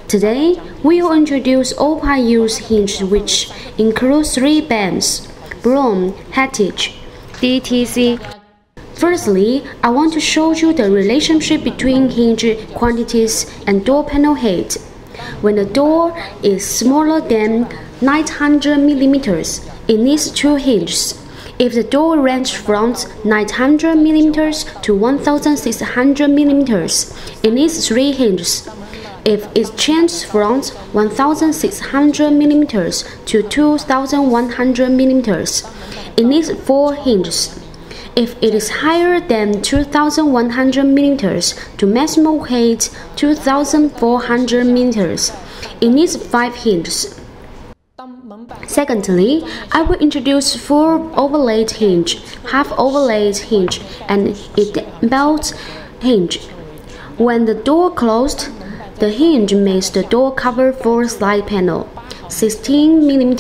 Today, we will introduce all-use hinge, which includes 3 bands: Brown, Heritage, DTC. Firstly, I want to show you the relationship between hinge quantities and door panel height. When the door is smaller than 900 mm, it needs 2 hinges. If the door ranges from 900 mm to 1600 mm, it needs 3 hinges. If it changes from 1600 mm to 2100 mm, it needs 4 hinges. If it is higher than 2100 mm to maximum height 2400 mm, it needs 5 hinges. Secondly, I will introduce full overlaid hinge, half overlaid hinge, and a belt hinge. When the door closed, the hinge makes the door cover for side panel, 16 mm.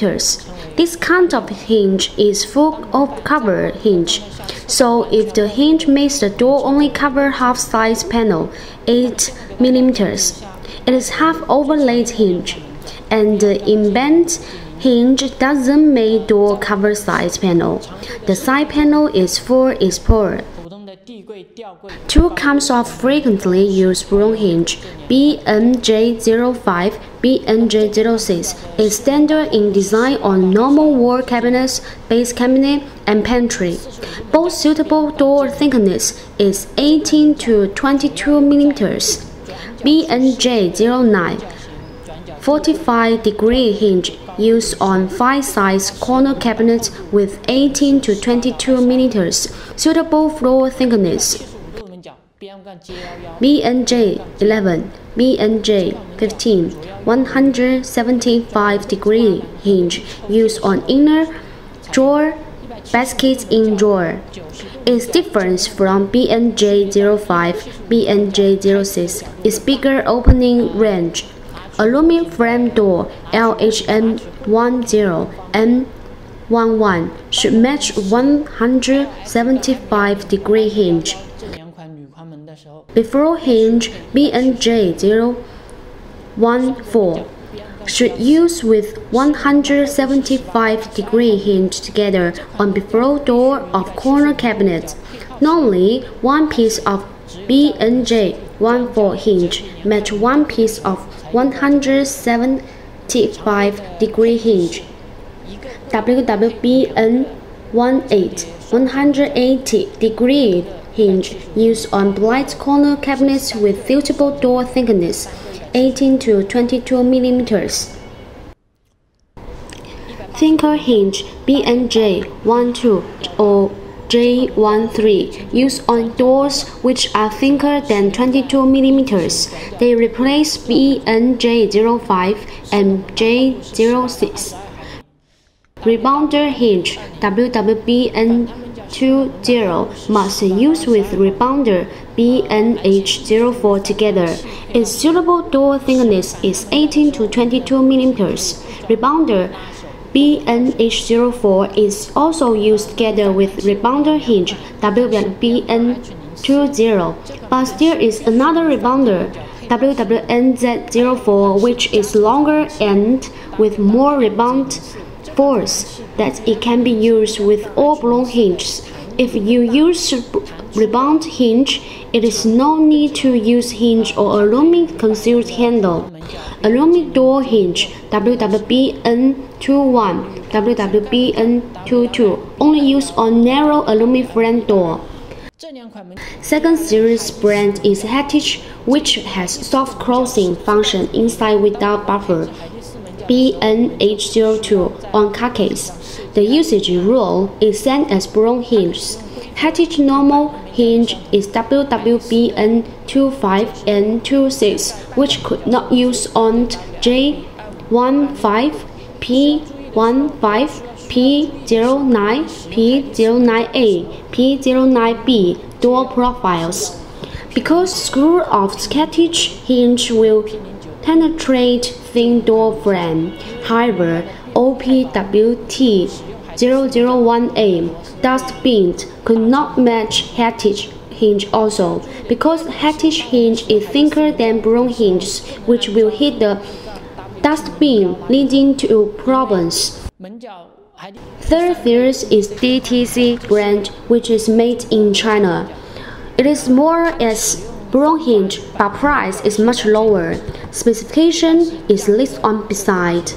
This kind of hinge is full of cover hinge. So if the hinge makes the door only cover half side panel, 8 mm, it is half overlaid hinge. And the in-band hinge doesn't make door cover side panel. The side panel is full exposure. 2 kinds of frequently used broom hinge, BNJ05, BNJ06, is standard in design on normal wall cabinets, base cabinet, and pantry. Both suitable door thickness is 18 to 22 mm. BNJ09, 45-degree hinge used on 5-size corner cabinets with 18 to 22 mm, suitable floor thickness. BNJ11, BNJ15, 175-degree hinge used on inner drawer, baskets in drawer. Its difference from BNJ05, BNJ06 is bigger opening range. Aluminum frame door LHM10 M11 should match 175-degree hinge. Before hinge BNJ014 should use with 175-degree hinge together on before door of corner cabinet. Normally, one piece of BNJ14 hinge match one piece of 175-degree hinge. WWBN18, 180-degree hinge used on blind corner cabinets with suitable door thickness, 18 to 22 mm. Thinner hinge BNJ12 or J13 used on doors which are thicker than 22 mm. They replace BNJ05 and J06. Rebounder hinge WWBN20 must use with rebounder BNH04 together. Its suitable door thickness is 18 to 22 mm. Rebounder BNH04 is also used together with rebounder hinge WWBN20, but there is another rebounder WWNZ04 which is longer and with more rebound force that it can be used with all blown hinges. If you use rebound hinge, it is no need to use hinge or aluminum concealed handle. Aluminum door hinge WWBN21, WWBN22 only used on narrow aluminum frame door. Second series brand is Heritage, which has soft closing function inside without buffer. BNH02 on car case. The usage rule is same as broom hinges. Heritage normal hinge is WWBN25 and 26, which could not use on J15, P15, P09, P09A, P09B door profiles. Because screw of Heritage hinge will penetrate thin door frame. However, OPWT 001A dust bin could not match Heritage hinge also, because Heritage hinge is thicker than Brown hinge, which will hit the dustbin, leading to problems. Third is DTC brand, which is made in China. It is more as Brown hinge, but price is much lower. Specification is listed on beside.